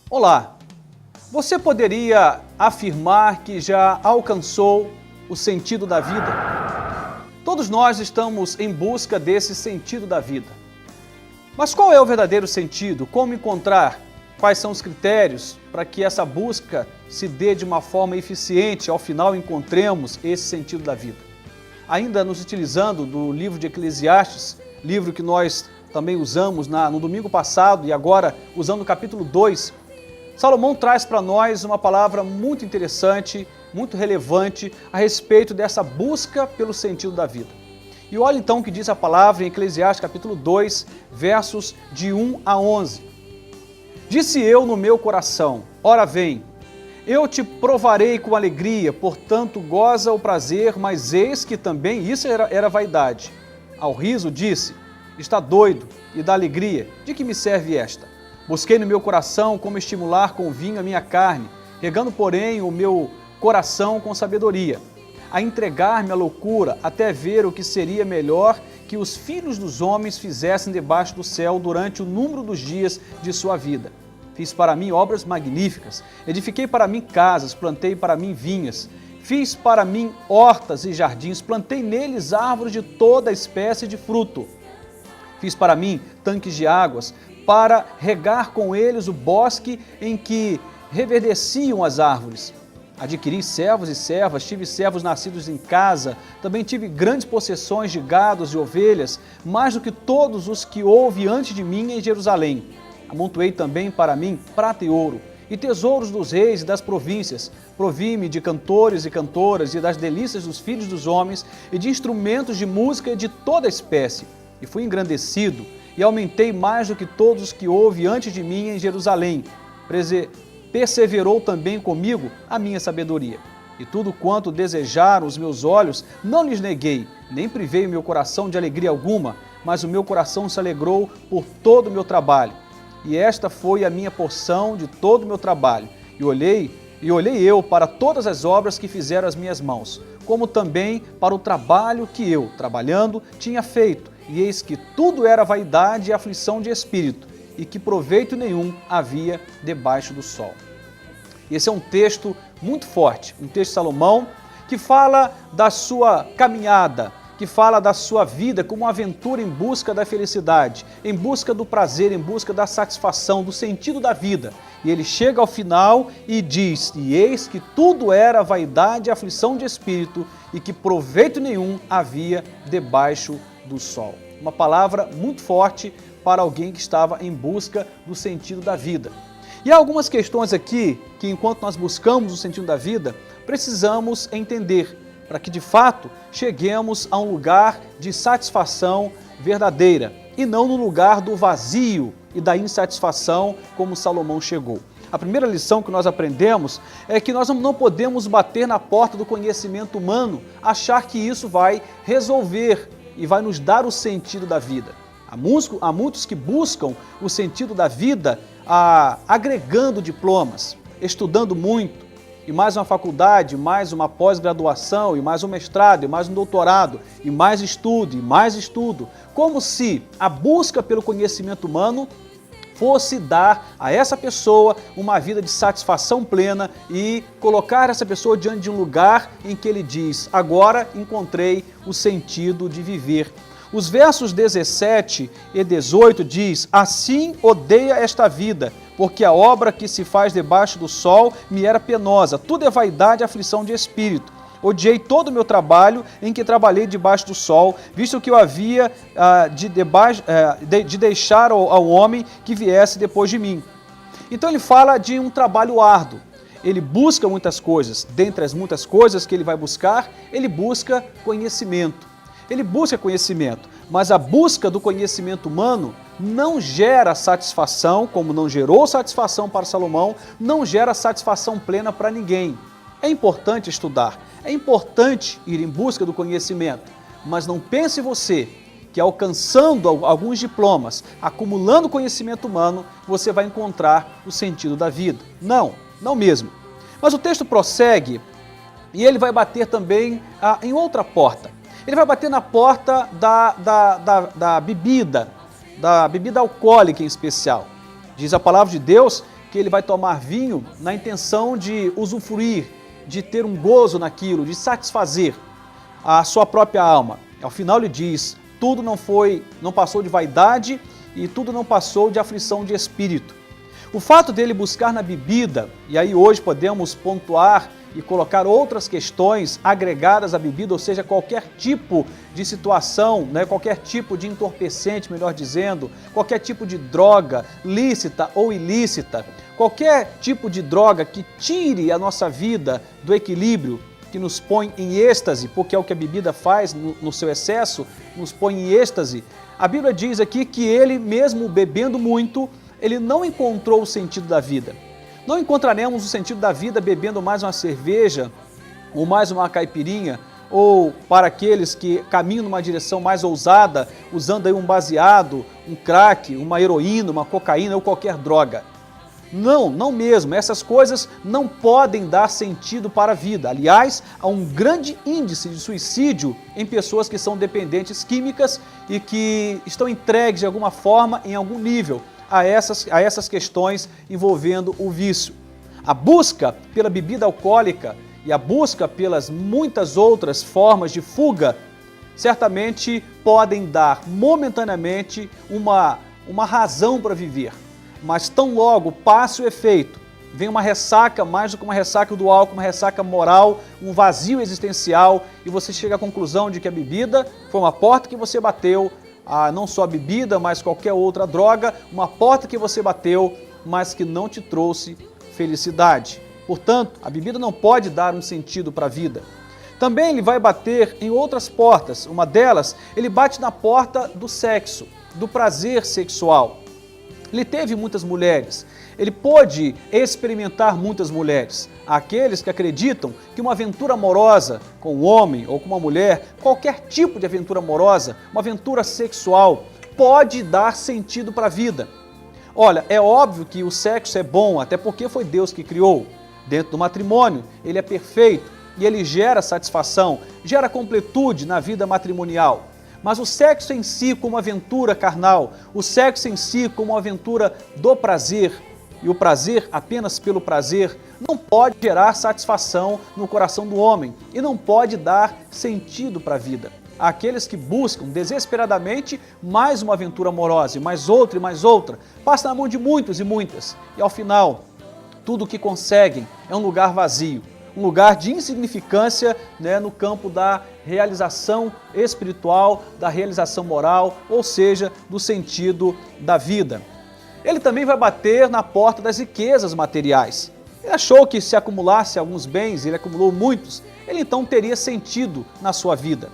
Olá! Você poderia afirmar que já alcançou o sentido da vida? Todos nós estamos em busca desse sentido da vida. Mas qual é o verdadeiro sentido? Como encontrar? Quais são os critérios para que essa busca se dê de uma forma eficiente e ao final encontremos esse sentido da vida? Ainda nos utilizando do livro de Eclesiastes, livro que nós também usamos no domingo passado e agora usando o capítulo 2, Salomão traz para nós uma palavra muito interessante, muito relevante a respeito dessa busca pelo sentido da vida. E olha então o que diz a palavra em Eclesiastes capítulo 2, versos de 1 a 11. Disse eu no meu coração, ora vem, eu te provarei com alegria, portanto goza o prazer, mas eis que também isso era vaidade. Ao riso disse, está doido, e da alegria, de que me serve esta? Busquei no meu coração como estimular com vinho a minha carne, regando, porém, o meu coração com sabedoria, a entregar-me à loucura, até ver o que seria melhor que os filhos dos homens fizessem debaixo do céu durante o número dos dias de sua vida. Fiz para mim obras magníficas, edifiquei para mim casas, plantei para mim vinhas, fiz para mim hortas e jardins, plantei neles árvores de toda espécie de fruto. Fiz para mim tanques de águas, para regar com eles o bosque em que reverdeciam as árvores. Adquiri servos e servas, tive servos nascidos em casa, também tive grandes possessões de gados e ovelhas, mais do que todos os que houve antes de mim em Jerusalém. Amontoei também para mim prata e ouro, e tesouros dos reis e das províncias. Provi-me de cantores e cantoras, e das delícias dos filhos dos homens, e de instrumentos de música de toda espécie. E fui engrandecido, e aumentei mais do que todos os que houve antes de mim em Jerusalém. Perseverou também comigo a minha sabedoria. E tudo quanto desejaram os meus olhos, não lhes neguei, nem privei o meu coração de alegria alguma, mas o meu coração se alegrou por todo o meu trabalho. E esta foi a minha porção de todo o meu trabalho. E olhei eu para todas as obras que fizeram as minhas mãos, como também para o trabalho que eu, trabalhando, tinha feito. E eis que tudo era vaidade e aflição de espírito, e que proveito nenhum havia debaixo do sol. Esse é um texto muito forte, um texto de Salomão, que fala da sua caminhada, que fala da sua vida como uma aventura em busca da felicidade, em busca do prazer, em busca da satisfação, do sentido da vida. E ele chega ao final e diz, e eis que tudo era vaidade e aflição de espírito, e que proveito nenhum havia debaixo do sol. Uma palavra muito forte para alguém que estava em busca do sentido da vida. E há algumas questões aqui que, enquanto nós buscamos o sentido da vida, precisamos entender para que, de fato, cheguemos a um lugar de satisfação verdadeira e não no lugar do vazio e da insatisfação como Salomão chegou. A primeira lição que nós aprendemos é que nós não podemos bater na porta do conhecimento humano, achar que isso vai resolver e vai nos dar o sentido da vida. Há muitos que buscam o sentido da vida agregando diplomas, estudando muito, e mais uma faculdade, mais uma pós-graduação, e mais um mestrado, e mais um doutorado, e mais estudo, como se a busca pelo conhecimento humano fosse dar a essa pessoa uma vida de satisfação plena e colocar essa pessoa diante de um lugar em que ele diz, agora encontrei o sentido de viver. Os versos 17 e 18 diz, assim odeia esta vida, porque a obra que se faz debaixo do sol me era penosa, tudo é vaidade e aflição de espírito. Odiei todo o meu trabalho em que trabalhei debaixo do sol, visto que eu havia de deixar ao homem que viesse depois de mim. Então ele fala de um trabalho árduo. Ele busca muitas coisas. Dentre as muitas coisas que ele vai buscar, ele busca conhecimento. Ele busca conhecimento, mas a busca do conhecimento humano não gera satisfação, como não gerou satisfação para Salomão, não gera satisfação plena para ninguém. É importante estudar, é importante ir em busca do conhecimento, mas não pense você que alcançando alguns diplomas, acumulando conhecimento humano, você vai encontrar o sentido da vida. Não, não mesmo. Mas o texto prossegue e ele vai bater também em outra porta. Ele vai bater na porta da bebida alcoólica em especial. Diz a palavra de Deus que ele vai tomar vinho na intenção de usufruir, de ter um gozo naquilo, de satisfazer a sua própria alma. Ao final ele diz, tudo não passou de vaidade e tudo não passou de aflição de espírito. O fato dele buscar na bebida, e aí hoje podemos pontuar e colocar outras questões agregadas à bebida, ou seja, qualquer tipo de situação, qualquer tipo de entorpecente, melhor dizendo, qualquer tipo de droga, lícita ou ilícita, qualquer tipo de droga que tire a nossa vida do equilíbrio, que nos põe em êxtase, porque é o que a bebida faz no seu excesso, nos põe em êxtase. A Bíblia diz aqui que ele, mesmo bebendo muito, ele não encontrou o sentido da vida. Não encontraremos o sentido da vida bebendo mais uma cerveja, ou mais uma caipirinha, ou para aqueles que caminham numa direção mais ousada, usando aí um baseado, um crack, uma heroína, uma cocaína ou qualquer droga. Não mesmo. Essas coisas não podem dar sentido para a vida. Aliás, há um grande índice de suicídio em pessoas que são dependentes químicas e que estão entregues de alguma forma, em algum nível, a essas questões envolvendo o vício. A busca pela bebida alcoólica e a busca pelas muitas outras formas de fuga certamente podem dar momentaneamente uma razão para viver, mas tão logo passe o efeito, vem uma ressaca, mais do que uma ressaca do álcool, uma ressaca moral, um vazio existencial, e você chega à conclusão de que a bebida foi uma porta que você bateu, não só a bebida, mas qualquer outra droga, uma porta que você bateu, mas que não te trouxe felicidade. Portanto, a bebida não pode dar um sentido para a vida. Também ele vai bater em outras portas. Uma delas, ele bate na porta do sexo, do prazer sexual. Ele teve muitas mulheres, ele pôde experimentar muitas mulheres. Há aqueles que acreditam que uma aventura amorosa com um homem ou com uma mulher, qualquer tipo de aventura amorosa, uma aventura sexual, pode dar sentido para a vida. Olha, é óbvio que o sexo é bom, até porque foi Deus que criou. Dentro do matrimônio, ele é perfeito e ele gera satisfação, gera completude na vida matrimonial. Mas o sexo em si como aventura carnal, o sexo em si como uma aventura do prazer, e o prazer apenas pelo prazer, não pode gerar satisfação no coração do homem e não pode dar sentido para a vida. Há aqueles que buscam desesperadamente mais uma aventura amorosa, e mais outra, passa na mão de muitos e muitas, e ao final, tudo o que conseguem é um lugar vazio, um lugar de insignificância no campo da realização espiritual, da realização moral, ou seja, do sentido da vida. Ele também vai bater na porta das riquezas materiais. Ele achou que se acumulasse alguns bens, ele acumulou muitos, ele então teria sentido na sua vida.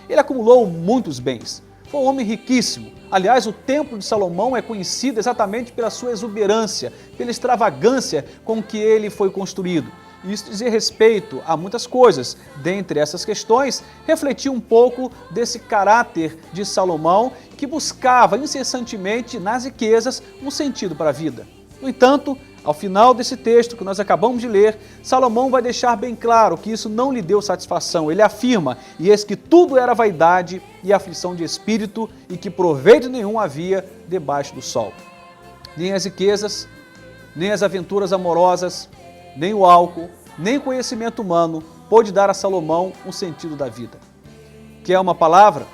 Ele acumulou muitos bens. Foi um homem riquíssimo. Aliás, o Templo de Salomão é conhecido exatamente pela sua exuberância, pela extravagância com que ele foi construído. Isso dizia respeito a muitas coisas. Dentre essas questões, refletir um pouco desse caráter de Salomão, que buscava incessantemente nas riquezas um sentido para a vida. No entanto, ao final desse texto que nós acabamos de ler, Salomão vai deixar bem claro que isso não lhe deu satisfação. Ele afirma, e eis que tudo era vaidade e aflição de espírito, e que proveito nenhum havia debaixo do sol. Nem as riquezas, nem as aventuras amorosas, nem o álcool, nem o conhecimento humano pôde dar a Salomão um sentido da vida. Que é uma palavra?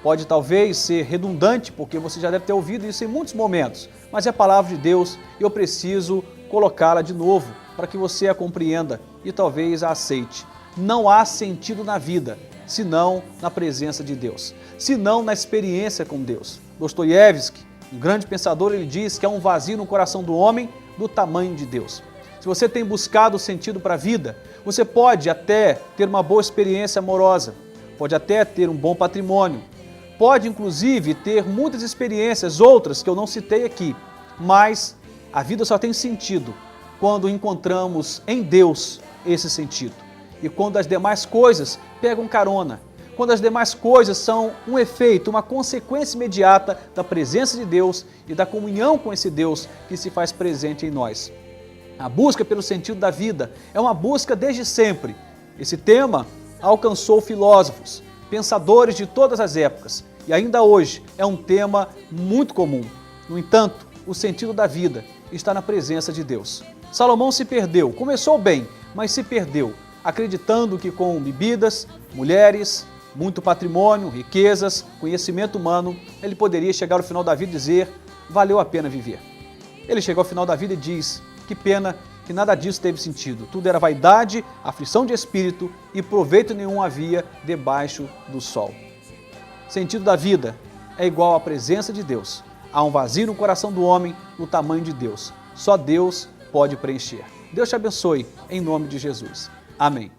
Pode talvez ser redundante, porque você já deve ter ouvido isso em muitos momentos, mas é a palavra de Deus e eu preciso colocá-la de novo para que você a compreenda e talvez a aceite. Não há sentido na vida, senão na presença de Deus, senão na experiência com Deus. Dostoiévski, um grande pensador, ele diz que há um vazio no coração do homem do tamanho de Deus. Se você tem buscado sentido para a vida, você pode até ter uma boa experiência amorosa, pode até ter um bom patrimônio, pode inclusive ter muitas experiências, outras que eu não citei aqui, mas a vida só tem sentido quando encontramos em Deus esse sentido. E quando as demais coisas pegam carona, quando as demais coisas são um efeito, uma consequência imediata da presença de Deus e da comunhão com esse Deus que se faz presente em nós. A busca pelo sentido da vida é uma busca desde sempre. Esse tema alcançou filósofos, pensadores de todas as épocas e ainda hoje é um tema muito comum. No entanto, o sentido da vida está na presença de Deus. Salomão se perdeu, começou bem, mas se perdeu, acreditando que com bebidas, mulheres, muito patrimônio, riquezas, conhecimento humano, ele poderia chegar ao final da vida e dizer: valeu a pena viver. Ele chegou ao final da vida e diz: que pena que nada disso teve sentido. Tudo era vaidade, aflição de espírito e proveito nenhum havia debaixo do sol. Sentido da vida é igual à presença de Deus. Há um vazio no coração do homem no tamanho de Deus. Só Deus pode preencher. Deus te abençoe, em nome de Jesus. Amém.